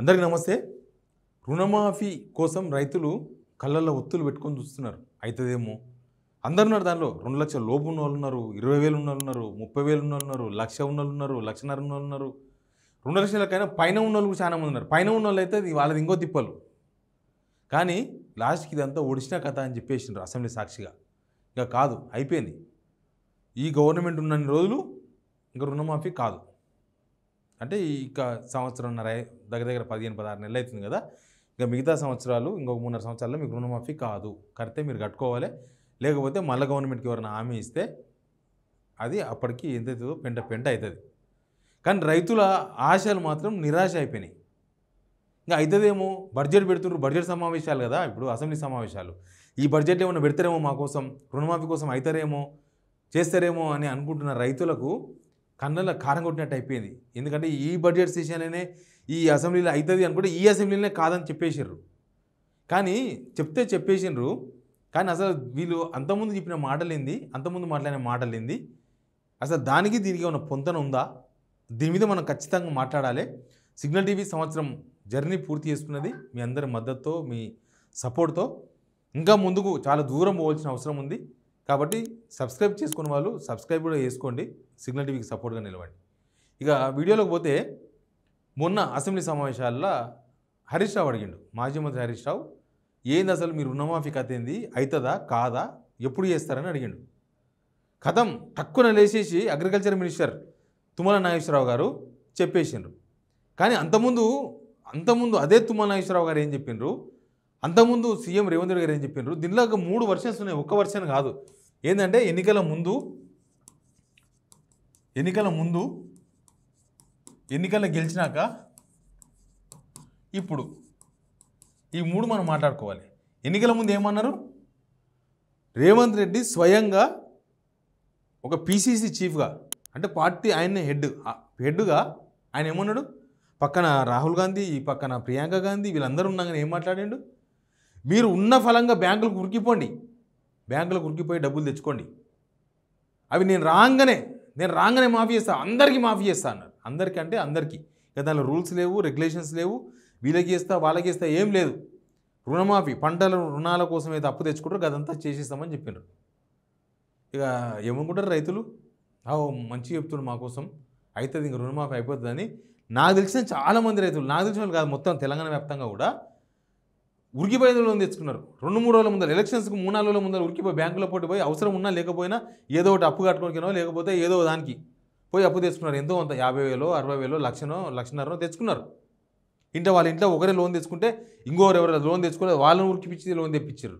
అందరికీ నమస్తే. రుణమాఫీ కోసం రైతులు కళ్ళల్లో ఒత్తులు పెట్టుకొని చూస్తున్నారు. అయితదేమో అందరున్నారు. దానిలో 2 లక్షల లోపు ఉన్న వాళ్ళు ఉన్నారు, 20,000 ఉన్న వాళ్ళు ఉన్నారు, 30,000 ఉన్న వాళ్ళు ఉన్నారు, 1,00,000 ఉన్న వాళ్ళు ఉన్నారు, 1,50,000 ఉన్న వాళ్ళు ఉన్నారు. 2 లక్షలకైనా పైన ఉన్న వాళ్ళు చాలా మంది ఉన్నారు. పైన ఉన్న వాళ్ళు అయితే వాళ్ళది ఇంకో తిప్పలు. కానీ లాస్ట్కి ఇదంతా ఒడిసిన కథ అని చెప్పేసిండ్రు అసెంబ్లీ సాక్షిగా. ఇక కాదు, అయిపోయింది. ఈ గవర్నమెంట్ ఉన్నన్ని రోజులు ఇంకా రుణమాఫీ కాదు. అంటే ఇక సంవత్సరంన్నర దగ్గర 15-16 నెలలు అవుతుంది కదా. ఇక మిగతా సంవత్సరాలు ఇంకొక 3.5 సంవత్సరాల్లో మీకు రుణమాఫీ కాదు. కడితే మీరు కట్టుకోవాలి, లేకపోతే మళ్ళీ గవర్నమెంట్కి ఎవరైనా హామీ ఇస్తే అది అప్పటికి ఎంత అవుతుందో పెంట అవుతుంది. కానీ రైతుల ఆశలు మాత్రం నిరాశ అయిపోయినాయి. ఇంకా అవుతుందేమో బడ్జెట్ పెడుతున్నారు. బడ్జెట్ సమావేశాలు కదా ఇప్పుడు, అసెంబ్లీ సమావేశాలు. ఈ బడ్జెట్లో ఏమైనా పెడతారేమో మా కోసం, రుణమాఫీ కోసం అవుతారేమో, చేస్తారేమో అని అనుకుంటున్న రైతులకు కళ్ళల్లో కారం కొట్టినట్టు అయిపోయింది. ఎందుకంటే ఈ బడ్జెట్ సెషన్లోనే ఈ అసెంబ్లీలో అవుతుంది అనుకుంటే ఈ అసెంబ్లీలోనే కాదని చెప్పేసారు. కానీ చెప్పేసిండ్రు. కానీ అసలు వీళ్ళు అంతకుముందు చెప్పిన మాటలు ఏంది, అంతకుముందు మాట్లాడిన మాటలు ఏంది, అసలు దానికి దీనికి ఏమైనా పొంతన ఉందా? దీని మీద మనం ఖచ్చితంగా మాట్లాడాలి. సిగ్నల్ టీవీ సంవత్సరం జర్నీ పూర్తి చేసుకున్నది మీ అందరి మద్దతుతో, మీ సపోర్ట్తో. ఇంకా ముందుకు చాలా దూరం పోవాల్సిన అవసరం ఉంది. కాబట్టి సబ్స్క్రైబ్ చేసుకున్న వాళ్ళు సబ్స్క్రైబ్ కూడా చేసుకోండి, సిగ్నల్ టీవీకి సపోర్ట్గా నిలవండి. ఇక వీడియోలోకి పోతే, మొన్న అసెంబ్లీ సమావేశాల్లో హరీష్ రావు అడిగిండు, మాజీ మంత్రి హరీష్ రావు, ఏంది అసలు మీరు రుణమాఫీ కథ ఏంది, అవుతుందా కాదా, ఎప్పుడు చేస్తారని అడిగిండు. కథం తక్కువ లేచేసి అగ్రికల్చర్ మినిస్టర్ తుమ్మల నాగేశ్వరరావు గారు చెప్పేసిండ్రు. కానీ అంతకుముందు అదే తుమ్మల నాగేశ్వరరావు గారు ఏం చెప్పిండ్రు, అంతకుముందు సీఎం రేవంత్ రెడ్డి గారు ఏం చెప్పిండ్రు. దీనిలో 3 వర్షన్స్ ఉన్నాయి, ఒక్క వర్షన్ కాదు. ఏంటంటే ఎన్నికల ముందు ఎన్నికల్లో గెలిచినాక ఇప్పుడు ఈ 3 మనం మాట్లాడుకోవాలి. ఎన్నికల ముందు ఏమన్నారు, రేవంత్ రెడ్డి స్వయంగా ఒక పీసీసీ చీఫ్గా, అంటే పార్టీ ఆయన్నే హెడ్గా ఆయన ఏమన్నాడు, పక్కన రాహుల్ గాంధీ, ఈ పక్కన ప్రియాంక గాంధీ, వీళ్ళందరూ ఉన్నాగానే ఏం మాట్లాడిండు, మీరు ఉన్న ఫలంగా బ్యాంకులకు ఉరికిపోయి డబ్బులు తెచ్చుకోండి, అవి నేను రాగానే మాఫీ చేస్తా, అందరికీ మాఫీ చేస్తా అన్నారు. అందరికీ అంటే అందరికీ. ఇక దానిలో రూల్స్ లేవు, రెగ్యులేషన్స్ లేవు, వీళ్ళకి చేస్తా వాళ్ళకి చేస్తా ఏం లేదు. రుణమాఫీ, పంటల రుణాల కోసం అయితే అప్పు తెచ్చుకుంటారు అదంతా చేసేస్తామని చెప్పినారు. ఇక ఏమనుకుంటారు రైతులు, మంచిగా చెప్తున్నారు మా కోసం, అవుతుంది ఇంక రుణమాఫీ అయిపోతుందని. నాకు తెలిసిన చాలామంది రైతులు, నాకు తెలిసిన వాళ్ళు కాదు, మొత్తం తెలంగాణ వ్యాప్తంగా కూడా ఉరికిపోయి లోన్ తెచ్చుకున్నారు. 2-3 రోజుల ముందర, ఎలక్షన్స్కి 3-4 రోజుల ముందర ఉరికిపోయి బ్యాంకులో పోయి అవసరం ఉన్నా లేకపోయినా ఏదో ఒకటి అప్పు కట్టుకోనికనో లేకపోతే ఏదో దానికి పోయి అప్పు తెచ్చుకున్నారు. ఎంతో అంత 50,000, 60,000, 1,00,000, 1,50,000 తెచ్చుకున్నారు. వాళ్ళ ఇంట్లో ఒకరే లోన్ తెచ్చుకుంటే ఇంకొకరు ఎవరైనా లోన్ తెచ్చుకోలేదు, వాళ్ళని ఉరికిపించి లోన్ తెప్పించారు.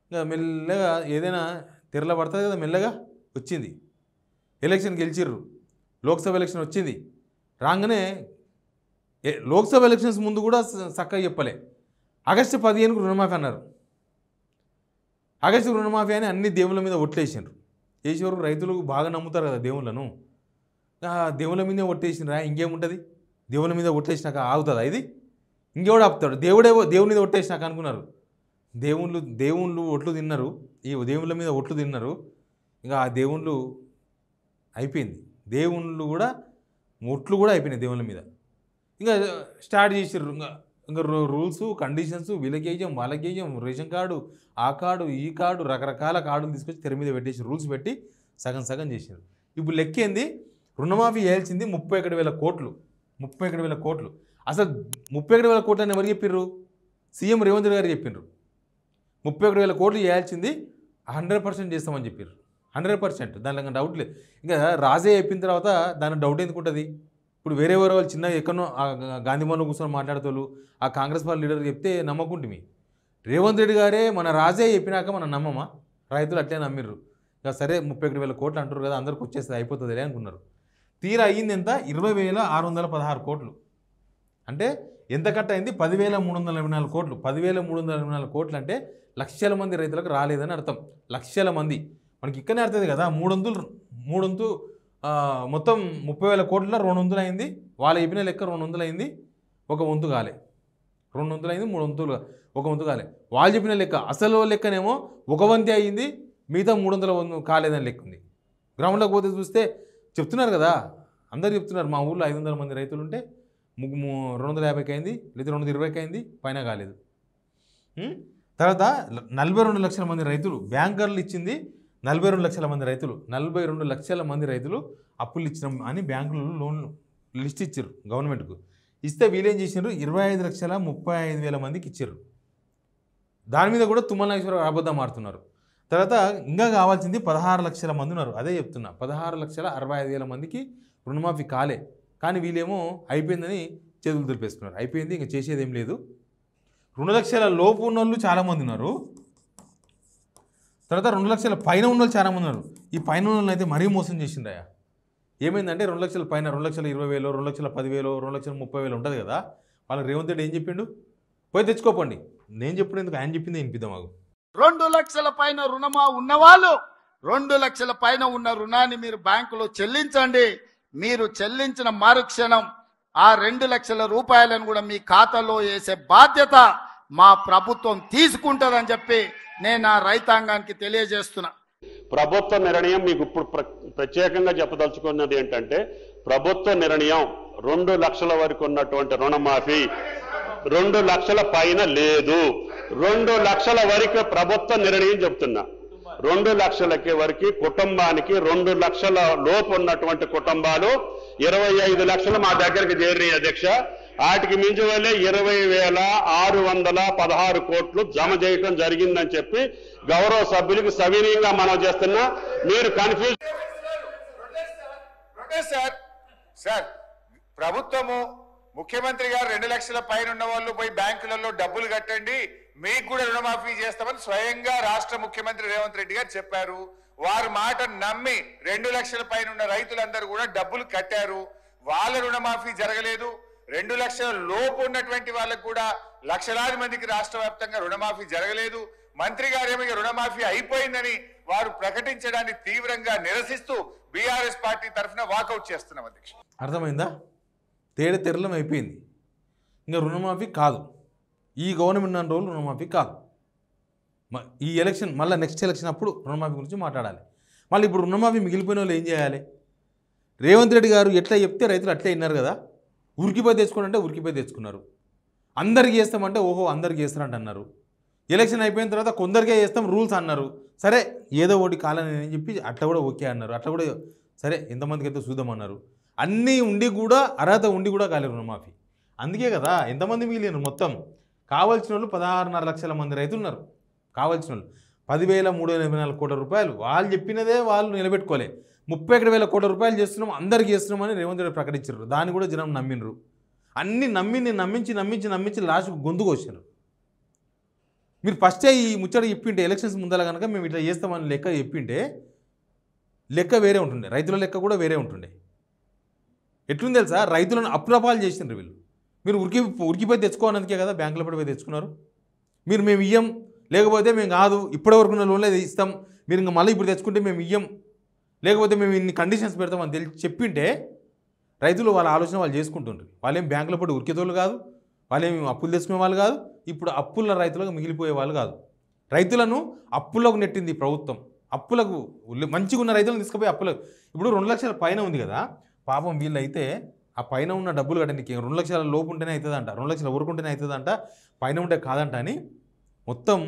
ఇంకా మెల్లగా ఏదైనా తెరల పడుతుంది కదా, మెల్లగా వచ్చింది. ఎలక్షన్ గెలిచిర్రు, లోక్సభ ఎలక్షన్ వచ్చింది. రాగానే లోక్సభ ఎలక్షన్స్ ముందు కూడా చక్కగా చెప్పలే, ఆగస్టు 15కు రుణమాఫీ అన్నారు. ఆగస్టు రుణమాఫీ అని అన్ని దేవుళ్ళ మీద ఒట్లేసారు. వేసేవరకు రైతులు బాగా నమ్ముతారు కదా దేవుళ్ళను. దేవుళ్ళ మీదే ఒట్టేసినరా, ఇంకేముంటుంది, దేవుళ్ళ మీద ఒట్టేసినాక ఆగుతుందా ఇది, ఇంకెవడు ఆపుతాడు, దేవుడి మీద ఒట్టేసినాక అనుకున్నారు. దేవుళ్ళు ఒట్లు తిన్నారు, ఈ దేవుళ్ళ మీద ఒట్లు తిన్నారు. ఇంకా ఆ దేవుళ్ళు అయిపోయింది, దేవుళ్ళు కూడా ఒట్లు కూడా అయిపోయినాయి దేవుళ్ళ మీద. ఇంకా స్టార్ట్ చేసారు, ఇంకా రూల్స్ కండిషన్స్, వీళ్ళకేయం వాళ్ళకేయం, రేషన్ కార్డు, ఆ కార్డు ఈ కార్డు, రకరకాల కార్డులు తీసుకొచ్చి తెర మీద పెట్టేసి రూల్స్ పెట్టి సగం చేశారు. ఇప్పుడు లెక్కేంది, రుణమాఫీ చేయాల్సింది 31,000 కోట్లు. 31,000 కోట్లు. అసలు 31,000 కోట్లు అని ఎవరు చెప్పిర్రు, సీఎం రేవంత్ రెడ్డి గారు చెప్పిండ్రు. 31,000 కోట్లు చేయాల్సింది 100% చేస్తామని చెప్పారు. 100%, దానిలో డౌట్ లేదు. ఇంకా రాజే అయిపోయిన తర్వాత దాని డౌట్ ఎందుకు ఉంటుంది. ఇప్పుడు వేరే వాళ్ళు చిన్న ఎక్కడో గాంధీ భవన్లో కూర్చొని మాట్లాడుతూ ఆ కాంగ్రెస్ పార్టీ లీడర్ చెప్తే నమ్మకుంటుంది. రేవంత్ రెడ్డి గారే మన రాజే చెప్పినాక మనం నమ్మమా, రైతులు అట్లే నమ్మిర్రు. ఇక సరే 31,000 కోట్లు అంటారు కదా, అందరికి వచ్చేస్తుంది అయిపోతుందిలే అనుకున్నారు. తీరా అయ్యింది ఎంత, 20,616 కోట్లు. అంటే ఎంత కట్ అయింది, 10,324 కోట్లు. 10,324 కోట్లు అంటే లక్షల మంది రైతులకు రాలేదని అర్థం. లక్షల మంది మనకి ఇక్కడనే అర్థం కదా. 3 మొత్తం 30,000 కోట్ల 200 అయింది. వాళ్ళ చెప్పిన లెక్క 200 అయింది, ఒక వంతు కాలే. 200 అయింది, 3 వంతులు, ఒక వంతు కాలే. వాళ్ళు చెప్పిన లెక్క అసలు లెక్కనేమో 1 వంతే అయింది, మిగతా 300 కాలేదని లెక్క ఉంది. గ్రౌండ్లోకి పోతే చూస్తే చెప్తున్నారు కదా, అందరు చెప్తున్నారు. మా ఊళ్ళో 500 మంది రైతులు ఉంటే 250కి అయింది, లేదా 220కి అయింది, పైన కాలేదు. తర్వాత 42 లక్షల మంది రైతులు బ్యాంకర్లు ఇచ్చింది 42 లక్షల మంది రైతులు 42 లక్షల మంది రైతులు అప్పులు ఇచ్చినాం అని బ్యాంకులు లోన్లు లిస్ట్ ఇచ్చారు గవర్నమెంట్కు. ఇస్తే వీళ్ళేం చేసినారు 25,35,000 మందికి ఇచ్చారు. దాని మీద కూడా తుమ్మల నాగేశ్వరరావు అబద్ధం ఆడుతున్నారు. తర్వాత ఇంకా కావాల్సింది 16 లక్షల మంది ఉన్నారు. అదే చెప్తున్నా 16,65,000 మందికి రుణమాఫీ కాలే. కానీ వీళ్ళేమో అయిపోయిందని చేతులు దులిపేసుకున్నారు. అయిపోయింది, ఇంకా చేసేది ఏం లేదు. 2 లక్షల లోపు ఉన్న వాళ్ళు చాలామంది ఉన్నారు. తర్వాత 2 లక్షల పైన ఉన్న వాళ్ళు చాలామంది ఉన్నారు. ఈ పైన ఉన్న వాళ్ళు అయితే మరీ మోసం చేసిండ్రయ్యా. ఏమైందంటే 2 లక్షల పైన 2,20,000, 2,10,000, 2,30,000 ఉంటుంది కదా, వాళ్ళకి రేవంత్ రెడ్డి ఏం చెప్పిండు, పోయి తెచ్చుకోపండి. నేను చెప్పినందుకు ఆయన చెప్పింది వినిపిద్దాం మాకు. 2 లక్షల పైన రుణమా ఉన్నవాళ్ళు 2 లక్షల పైన ఉన్న రుణాన్ని మీరు బ్యాంకులో చెల్లించండి. మీరు చెల్లించిన మరుక్షణం ఆ 2 లక్షల రూపాయలను కూడా మీ ఖాతాలో వేసే బాధ్యత మా ప్రభుత్వం తీసుకుంటుందని చెప్పి నేను ఆ రైతాంగానికి తెలియజేస్తున్నా. ప్రభుత్వ నిర్ణయం మీకు ఇప్పుడు ప్రత్యేకంగా చెప్పదలుచుకున్నది ఏంటంటే, ప్రభుత్వ నిర్ణయం 2 లక్షల వరకు ఉన్నటువంటి రుణమాఫీ 2 లక్షల పైన లేదు. 2 లక్షల వరకు ప్రభుత్వ నిర్ణయం చెప్తున్నా. 2 లక్షలకి వరకు కుటుంబానికి 2 లక్షల లోపు ఉన్నటువంటి కుటుంబాలు 25 లక్షలు మా దగ్గరికి చేరినాయి అధ్యక్ష. వాటికి మించి వల్లే 20,616 కోట్లు జమ చేయటం జరిగిందని చెప్పి గౌరవ సభ్యులకు సవినీయంగా మనం చేస్తున్నా. మీరు కన్ఫ్యూజ్ సార్, ప్రభుత్వము ముఖ్యమంత్రి గారు 2 లక్షల పైన ఉన్న వాళ్ళు పోయి బ్యాంకులలో డబ్బులు కట్టండి, మీకు కూడా రుణమాఫీ చేస్తామని స్వయంగా రాష్ట్ర ముఖ్యమంత్రి రేవంత్ రెడ్డి గారు చెప్పారు. వారి మాట నమ్మి 2 లక్షల పైన ఉన్న రైతులందరూ కూడా డబ్బులు కట్టారు. వాళ్ళ రుణమాఫీ జరగలేదు. 2 లక్షల లోపు ఉన్నటువంటి వాళ్ళకు కూడా లక్షలాది మందికి రాష్ట్ర వ్యాప్తంగా రుణమాఫీ జరగలేదు. మంత్రి గారేమో రుణమాఫీ అయిపోయిందని వారు ప్రకటించడాన్ని తీవ్రంగా నిరసిస్తూ బీఆర్ఎస్ పార్టీ తరఫున వాకౌట్ చేస్తున్నాం అధ్యక్ష. అర్థమైందా? తెరలం అయిపోయింది. ఇంకా రుణమాఫీ కాదు. ఈ గవర్నమెంట్ అన్న రోజులు రుణమాఫీ కాదు. ఈ ఎలక్షన్ మళ్ళీ నెక్స్ట్ ఎలక్షన్ అప్పుడు రుణమాఫీ గురించి మాట్లాడాలి. మళ్ళీ ఇప్పుడు రుణమాఫీ మిగిలిపోయిన వాళ్ళు ఏం చేయాలి? రేవంత్ రెడ్డి గారు ఎట్లా చెప్తే రైతులు అట్లే విన్నారు కదా. ఉరికిపోయి తెచ్చుకోనంటే ఉరికిపోయి తెచ్చుకున్నారు. అందరికి చేస్తామంటే ఓహో అందరికి చేస్తారంట అన్నారు. ఎలక్షన్ అయిపోయిన తర్వాత కొందరికే చేస్తాం రూల్స్ అన్నారు. సరే ఏదో ఒకటి కాలని అని చెప్పి అట్లా కూడా ఓకే అన్నారు. అట్లా కూడా సరే ఎంతమందికి అయితే చూద్దామన్నారు. అన్నీ ఉండి కూడా అర్హత ఉండి కూడా కాలేదు రుణమాఫీ. అందుకే కదా ఎంతమంది మిగిలినారు మొత్తం. కావాల్సిన వాళ్ళు 16.5 లక్షల మంది రైతులు ఉన్నారు. కావాల్సిన వాళ్ళు 10,384 కోట్ల రూపాయలు వాళ్ళు చెప్పినదే వాళ్ళు నిలబెట్టుకోలే. 31,000 కోట్ల రూపాయలు చేస్తున్నాం, అందరికీ చేస్తున్నామని రేవంత్ రెడ్డి ప్రకటించారు. దాన్ని కూడా జనం నమ్మినరు. అన్నీ నమ్మించి లాస్ట్కు గొంతుకు వచ్చారు. మీరు ఫస్టే ఈ ముచ్చట చెప్పింటే ఎలక్షన్స్ ముందర కనుక మేము ఇట్లా చేస్తామని లెక్క చెప్పింటే లెక్క వేరే ఉంటుండే, రైతుల లెక్క కూడా వేరే ఉంటుండే. ఎట్లుంది తెలుసా, రైతులను అప్రపాలు చేసినారు వీళ్ళు. మీరు ఉరికిపోయి తెచ్చుకోవడానికే కదా బ్యాంకులో పడిపోయి తెచ్చుకున్నారు. మేము ఇయ్యం, లేకపోతే మేము కాదు ఇప్పటివరకు ఉన్న లోన్లే ఇస్తాం, మీరు ఇంకా మళ్ళీ ఇప్పుడు తెచ్చుకుంటే మేము ఇయ్యం, లేకపోతే మేము ఇన్ని కండిషన్స్ పెడతామని చెప్పింటే రైతులు వాళ్ళ ఆలోచన వాళ్ళు చేసుకుంటుండ్రు. వాళ్ళేం బ్యాంకులో పడి ఉరికేతోళ్ళు కాదు, వాళ్ళేమి అప్పులు తెచ్చుకునే వాళ్ళు కాదు, ఇప్పుడు అప్పుల రైతులకు మిగిలిపోయే వాళ్ళు కాదు. రైతులను అప్పులకు నెట్టింది ప్రభుత్వం. అప్పులకు మంచిగా ఉన్న రైతులను తీసుకుపోయి అప్పులకు. ఇప్పుడు 2 లక్షల పైన ఉంది కదా, పాపం వీళ్ళు అయితే ఆ పైన ఉన్న డబ్బులు కట్టడానికి 2 లక్షల లోపు ఉంటేనే అవుతుందంట, 2 లక్షల ఊరుకుంటేనే అవుతుందంట, పైన ఉంటే కాదంట అని మొత్తం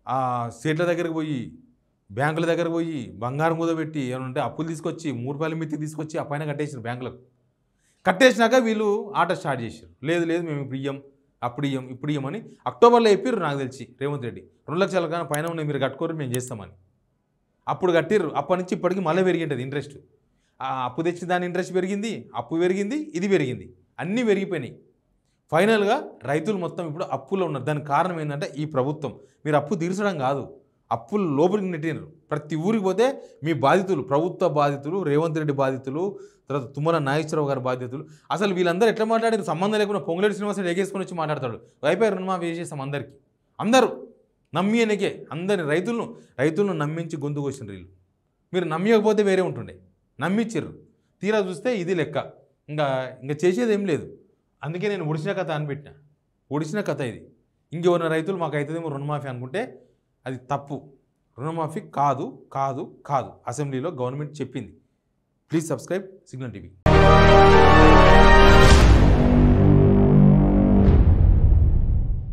ఆ స్టేట్ల దగ్గరికి పోయి బ్యాంకుల దగ్గరకు పోయి బంగారం కుదబెట్టి ఏమంటే అప్పులు తీసుకొచ్చి 3 రూపాయల మిత్తి తీసుకొచ్చి ఆ పైన కట్టేసారు బ్యాంకులకు. కట్టేసినాక వీళ్ళు ఆట స్టార్ట్ చేశారు. లేదు మేము ఇప్పుడు ఇయ్యం, అప్పుడు ఇయ్యమని అక్టోబర్లో చెప్పారు నాకు తెలిసి రేవంత్ రెడ్డి. 2 లక్షల కన్నా పైన ఉన్నాయి మీరు కట్టుకోరు మేము చేస్తామని. అప్పుడు కట్టిర్రు. అప్పటి నుంచి ఇప్పటికి మళ్ళీ పెరిగింటుంది ఇంట్రెస్ట్. ఆ అప్పు తెచ్చి దాని ఇంట్రెస్ట్ పెరిగింది, అప్పు పెరిగింది, ఇది పెరిగింది, అన్నీ పెరిగిపోయినాయి. ఫైనల్గా రైతులు మొత్తం ఇప్పుడు అప్పులో ఉన్నారు. దానికి కారణం ఏంటంటే ఈ ప్రభుత్వం. మీరు అప్పు తీర్చడం కాదు, అప్పులు లోపలికి నెట్టినారు. ప్రతి ఊరికి పోతే మీ బాధితులు, ప్రభుత్వ బాధితులు, రేవంత్ రెడ్డి బాధితులు, తర్వాత తుమ్మల నాగేశ్వరరావు గారి బాధితులు. అసలు వీళ్ళందరూ ఎట్లా మాట్లాడారు? సంబంధం లేకుండా పొంగులేటి శ్రీనివాసరెడ్డి ఎగేసుకొని వచ్చి మాట్లాడతాడు. వైపై రుణమాఫీ చేసేస్తాం అందరికీ. అందరూ నమ్మియనికే అందరిని రైతులను నమ్మించి గొంతుకు వచ్చిండ్రు వీళ్ళు. మీరు నమ్మకపోతే వేరే ఉంటుండే, నమ్మిచ్చిర్రు. తీరా చూస్తే ఇది లెక్క. ఇంకా చేసేది ఏం లేదు. అందుకే నేను ఒడిసిన కథ అనిపెట్టిన. ఒడిసిన కథ ఇది. ఇంకెవరైనా రైతులు మాకు అవుతుందేమో రుణమాఫీ అనుకుంటే అది తప్పు. రుణమాఫీ కాదు. అసెంబ్లీలో గవర్నమెంట్ చెప్పింది. Please subscribe signal TV.